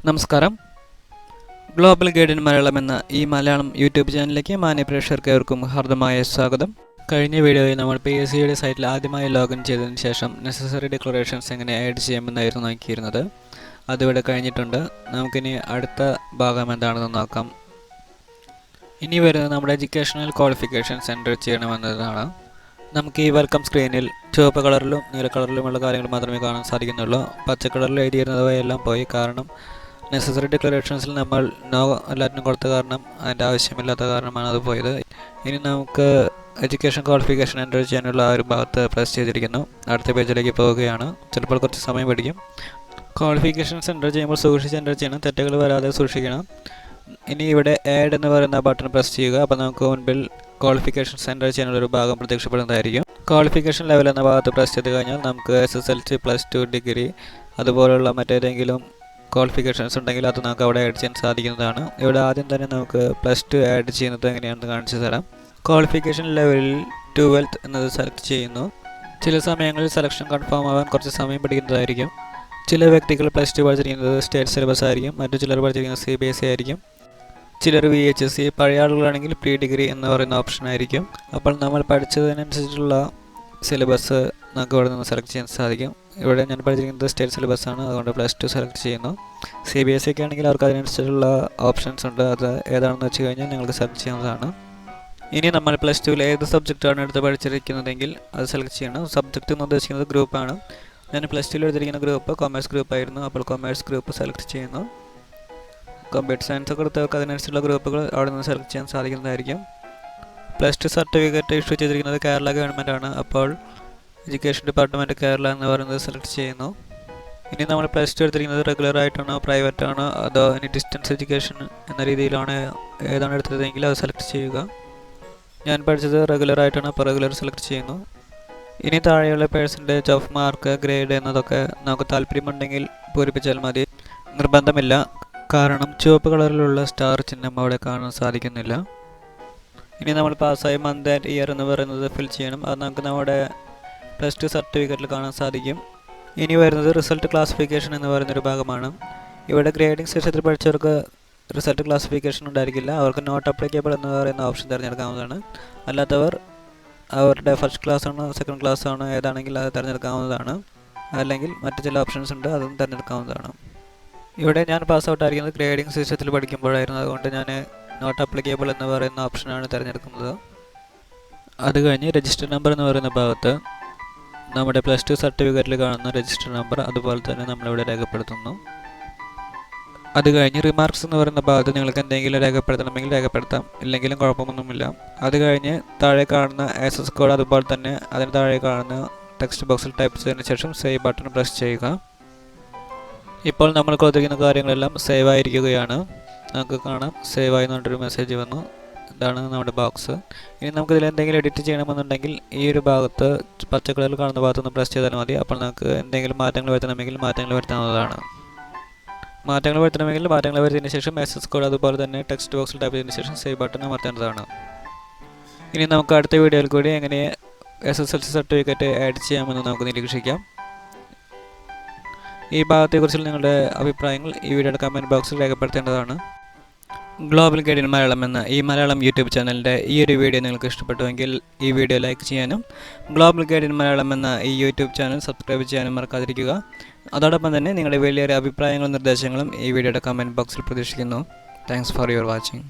നമസ്കാരം. Global guide in Malayalam എന്ന ഈ മലയാളം യൂട്യൂബ് ചാനലിലേക്ക് മാന്യപ്രേക്ഷകർക്ക് ഏവർക്കും ഹാർദമായ സ്വാഗതം. കഴിഞ്ഞ വീഡിയോയിൽ നമ്മൾ PSCയുടെ സൈറ്റിൽ ആദ്യമായി ലോഗിൻ ചെയ്തതിന് ശേഷം നെസസറി ഡിക്ലറേഷൻസ് എങ്ങനെ ആഡ് ചെയ്യാമെന്നായിരുന്നു നോക്കിയിരുന്നത്. അതിവിടെ കഴിഞ്ഞിട്ടുണ്ട്. നമുക്കിനി അടുത്ത ഭാഗം എന്താണെന്ന് നോക്കാം. ഇനി വരുന്നത് നമ്മുടെ എഡ്യൂക്കേഷണൽ ക്വാളിഫിക്കേഷൻസ് എൻ്റർ ചെയ്യണമെന്നതാണ്. നമുക്ക് ഈ വെൽക്കം സ്ക്രീനിൽ ചുവപ്പ് കളറിലും നീല കളറിലുമുള്ള കാര്യങ്ങൾ മാത്രമേ കാണാൻ സാധിക്കുന്നുള്ളൂ. പച്ച കളറിൽ എഴുതിയിരുന്നവയെല്ലാം പോയി. കാരണം നെസസറി ഡിക്ലറേഷൻസിൽ നമ്മൾ നോ എല്ലാറ്റിനും കൊടുത്ത കാരണം അതിൻ്റെ ആവശ്യമില്ലാത്ത കാരണമാണ് അത് പോയത്. ഇനി നമുക്ക് എഡ്യൂക്കേഷൻ ക്വാളിഫിക്കേഷൻ എൻ്റർ ചെയ്യാനുള്ള ആ ഒരു ഭാഗത്ത് പ്രസ് ചെയ്തിരിക്കുന്നു. അടുത്ത പേജിലേക്ക് പോവുകയാണ്. ചിലപ്പോൾ കുറച്ച് സമയം പിടിക്കും. ക്വാളിഫിക്കേഷൻസ് എൻ്റർ ചെയ്യുമ്പോൾ സൂക്ഷിച്ച് എൻ്റർ ചെയ്യണം, തെറ്റുകൾ വരാതെ സൂക്ഷിക്കണം. ഇനി ഇവിടെ ആഡ് എന്ന് പറയുന്ന ബട്ടൺ പ്രസ് ചെയ്യുക. അപ്പോൾ നമുക്ക് മുൻപിൽ ക്വാളിഫിക്കേഷൻസ് എൻ്റർ ചെയ്യാനുള്ളൊരു ഭാഗം പ്രത്യക്ഷപ്പെടുന്നതായിരിക്കും. ക്വാളിഫിക്കേഷൻ ലെവൽ എന്ന ഭാഗത്ത് പ്രസ് ചെയ്ത് കഴിഞ്ഞാൽ നമുക്ക് SSLC +2 ഡിഗ്രി അതുപോലുള്ള മറ്റേതെങ്കിലും ക്വാളിഫിക്കേഷൻസ് ഉണ്ടെങ്കിൽ അത് നമുക്ക് അവിടെ ആഡ് ചെയ്യാൻ സാധിക്കുന്നതാണ്. ഇവിടെ ആദ്യം തന്നെ നമുക്ക് +2 ആഡ് ചെയ്യുന്നത് എങ്ങനെയാണെന്ന് കാണിച്ചു തരാം. ക്വാളിഫിക്കേഷൻ ലെവലിൽ 12th എന്നത് സെലക്ട് ചെയ്യുന്നു. ചില സമയങ്ങളിൽ സെലക്ഷൻ കൺഫേം ആവാൻ കുറച്ച് സമയം പിടിക്കുന്നതായിരിക്കും. ചില വ്യക്തികൾ +2 പഠിച്ചിരിക്കുന്നത് സ്റ്റേറ്റ് സിലബസ് ആയിരിക്കും, മറ്റു ചിലർ പഠിച്ചിരിക്കുന്നത് CBSE ആയിരിക്കും, ചിലർ VHSE, പഴയ ആളുകളാണെങ്കിൽ പ്രീ ഡിഗ്രി എന്ന് പറയുന്ന ഓപ്ഷൻ ആയിരിക്കും. അപ്പോൾ നമ്മൾ പഠിച്ചതിനനുസരിച്ചുള്ള സിലബസ് നമുക്ക് ഇവിടെ നിന്ന് സെലക്ട് ചെയ്യാൻ സാധിക്കും. ഇവിടെ ഞാൻ പഠിച്ചിരിക്കുന്നത് സ്റ്റേറ്റ് സിലബസ് ആണ്, അതുകൊണ്ട് +2 സെലക്ട് ചെയ്യുന്നു. CBSE ഒക്കെ ആണെങ്കിൽ അവർക്ക് അതിനനുസരിച്ചുള്ള ഓപ്ഷൻസ് ഉണ്ട്. അത് ഏതാണെന്ന് വെച്ച് കഴിഞ്ഞാൽ നിങ്ങൾക്ക് സെലക്ട് ചെയ്യാവുന്നതാണ്. ഇനി നമ്മൾ +2ൽ ഏത് സബ്ജക്റ്റാണ് എടുത്ത് പഠിച്ചിരിക്കുന്നതെങ്കിൽ അത് സെലക്ട് ചെയ്യണം. സബ്ജക്റ്റ് എന്ന് ഉദ്ദേശിക്കുന്നത് ഗ്രൂപ്പാണ്. ഞാൻ +2ൽ എടുത്തിരിക്കുന്ന ഗ്രൂപ്പ് കൊമേഴ്സ് ഗ്രൂപ്പ് ആയിരുന്നു. അപ്പോൾ കൊമേഴ്സ് ഗ്രൂപ്പ് സെലക്ട് ചെയ്യുന്നു. കമ്പ്യൂട്ടർ സയൻസ് ഒക്കെ എടുത്തവർക്ക് അതിനനുസരിച്ചുള്ള ഗ്രൂപ്പുകൾ അവിടെ നിന്ന് സെലക്ട് ചെയ്യാൻ സാധിക്കുന്നതായിരിക്കും. +2 സർട്ടിഫിക്കറ്റ് ഇഷ്യൂ ചെയ്തിരിക്കുന്നത് കേരള ഗവൺമെൻറ് ആണ്. അപ്പോൾ എഡ്യൂക്കേഷൻ ഡിപ്പാർട്ട്മെൻറ്റ് കേരള എന്ന് പറയുന്നത് സെലക്ട് ചെയ്യുന്നു. ഇനി നമ്മൾ +2 എടുത്തിരിക്കുന്നത് റെഗുലർ ആയിട്ടാണോ പ്രൈവറ്റ് ആണോ അതോ ഇനി ഡിസ്റ്റൻസ് എഡ്യൂക്കേഷൻ എന്ന രീതിയിലാണ് ഏതാണ് എടുത്തതെങ്കിൽ അത് സെലക്ട് ചെയ്യുക. ഞാൻ പഠിച്ചത് റെഗുലർ ആയിട്ടാണ്, അപ്പോൾ റെഗുലർ സെലക്ട് ചെയ്യുന്നു. ഇനി താഴെയുള്ള പെർസെൻറ്റേജ് ഓഫ് മാർക്ക്, ഗ്രേഡ് എന്നതൊക്കെ നമുക്ക് താല്പര്യമുണ്ടെങ്കിൽ പൂരിപ്പിച്ചാൽ മതി. നിർബന്ധമില്ല, കാരണം ചുവപ്പ് കളറിലുള്ള സ്റ്റാർ ചിഹ്നം അവിടെ കാണാൻ സാധിക്കുന്നില്ല. ഇനി നമ്മൾ പാസ്സായ മന്ത് ആൻഡ് ഇയർ എന്ന് പറയുന്നത് ഫിൽ ചെയ്യണം. അത് നമുക്ക് നമ്മുടെ +2 സർട്ടിഫിക്കറ്റിൽ കാണാൻ സാധിക്കും. ഇനി വരുന്നത് റിസൾട്ട് ക്ലാസിഫിക്കേഷൻ എന്ന് പറയുന്നൊരു ഭാഗമാണ്. ഇവിടെ ഗ്രേഡിംഗ് സെക്ഷനിൽ പഠിച്ചവർക്ക് റിസൾട്ട് ക്ലാസിഫിക്കേഷൻ ഉണ്ടായിരിക്കില്ല. അവർക്ക് നോട്ട് അപ്ലിക്കബിൾ എന്ന് പറയുന്ന ഓപ്ഷൻ തിരഞ്ഞെടുക്കാവുന്നതാണ്. അല്ലാത്തവർ അവരുടെ ഫസ്റ്റ് ക്ലാസ് ആണോ സെക്കൻഡ് ക്ലാസ് ആണോ ഏതാണെങ്കിൽ അത് തിരഞ്ഞെടുക്കാവുന്നതാണ്. അല്ലെങ്കിൽ മറ്റു ചില ഓപ്ഷൻസ് ഉണ്ട്, അതും തിരഞ്ഞെടുക്കാവുന്നതാണ്. ഇവിടെ ഞാൻ പാസ് ഔട്ട് ആയിരിക്കുന്നത് ഗ്രേഡിംഗ് സിസ്റ്റത്തിൽ പഠിക്കുമ്പോഴായിരുന്നു. അതുകൊണ്ട് ഞാൻ നോട്ട് അപ്ലിക്കബിൾ എന്ന് പറയുന്ന ഓപ്ഷനാണ് തിരഞ്ഞെടുക്കുന്നത്. അത് കഴിഞ്ഞ് രജിസ്റ്റർ നമ്പർ എന്ന് പറയുന്ന ഭാഗത്ത് നമ്മുടെ +2 സർട്ടിഫിക്കറ്റിൽ കാണുന്ന രജിസ്റ്റർ നമ്പർ അതുപോലെ തന്നെ നമ്മളിവിടെ രേഖപ്പെടുത്തുന്നു. അത് കഴിഞ്ഞ് റിമാർക്സ് എന്ന് പറയുന്ന ഭാഗത്ത് നിങ്ങൾക്ക് എന്തെങ്കിലും രേഖപ്പെടുത്തണമെങ്കിൽ രേഖപ്പെടുത്താം, ഇല്ലെങ്കിലും കുഴപ്പമൊന്നുമില്ല. അത് കഴിഞ്ഞ് താഴെ കാണുന്ന ആക്സസ് കോഡ് അതുപോലെ തന്നെ അതിന് താഴെ കാണുന്ന ടെക്സ്റ്റ് ബോക്സിൽ ടൈപ്പ് ചെയ്തതിന് ശേഷം സേവ് ബട്ടൺ പ്രസ് ചെയ്യുക. ഇപ്പോൾ നമ്മൾ കൊടുത്തിരിക്കുന്ന കാര്യങ്ങളെല്ലാം സേവ് ആയിരിക്കുകയാണ്. നമുക്ക് കാണാം സേവ് ആയി എന്നൊരു മെസ്സേജ് വന്നു. ഇതാണ് നമ്മുടെ ബോക്സ്. ഇനി നമുക്കിതിൽ എന്തെങ്കിലും എഡിറ്റ് ചെയ്യണമെന്നുണ്ടെങ്കിൽ ഈ ഒരു ഭാഗത്ത് പച്ച കളറിൽ കാണുന്ന ഭാഗത്തൊന്ന് പ്രസ് ചെയ്താൽ മതി. അപ്പോൾ നമുക്ക് എന്തെങ്കിലും മാറ്റങ്ങൾ വരുത്തണമെങ്കിൽ മാറ്റങ്ങൾ വരുത്താവുന്നതാണ്. മാറ്റങ്ങൾ വരുത്തിയതിന് ശേഷം ആക്സസ് കോഡ് അതുപോലെ തന്നെ ടെക്സ്റ്റ് ബോക്സിൽ ടൈപ്പ് ചെയ്തതിന് ശേഷം സേവ് ബട്ടൺ അമർത്തേണ്ടതാണ്. ഇനി നമുക്ക് അടുത്ത വീഡിയോയിൽ കൂടി എങ്ങനെ SSLC സർട്ടിഫിക്കറ്റ് ആഡ് ചെയ്യാമെന്ന് നമുക്ക് നിരീക്ഷിക്കാം. ഈ ഭാഗത്തെക്കുറിച്ചുള്ള നിങ്ങളുടെ അഭിപ്രായങ്ങൾ ഈ വീഡിയോയുടെ കമൻറ്റ് ബോക്സിൽ രേഖപ്പെടുത്തേണ്ടതാണ്. ഗ്ലോബൽ ഗൈഡ് ഇൻ മലയാളം എന്ന ഈ മലയാളം യൂട്യൂബ് ചാനലിൻ്റെ ഈ ഒരു വീഡിയോ നിങ്ങൾക്ക് ഇഷ്ടപ്പെട്ടുവെങ്കിൽ ഈ വീഡിയോ ലൈക്ക് ചെയ്യാനും ഗ്ലോബൽ ഗൈഡ് ഇൻ മലയാളം എന്ന ഈ യൂട്യൂബ് ചാനൽ സബ്സ്ക്രൈബ് ചെയ്യാനും മറക്കാതിരിക്കുക. അതോടൊപ്പം തന്നെ നിങ്ങളുടെ വലിയൊരു അഭിപ്രായങ്ങളും നിർദ്ദേശങ്ങളും ഈ വീഡിയോയുടെ കമൻറ്റ് ബോക്സിൽ പ്രതീക്ഷിക്കുന്നു. Thanks for your watching.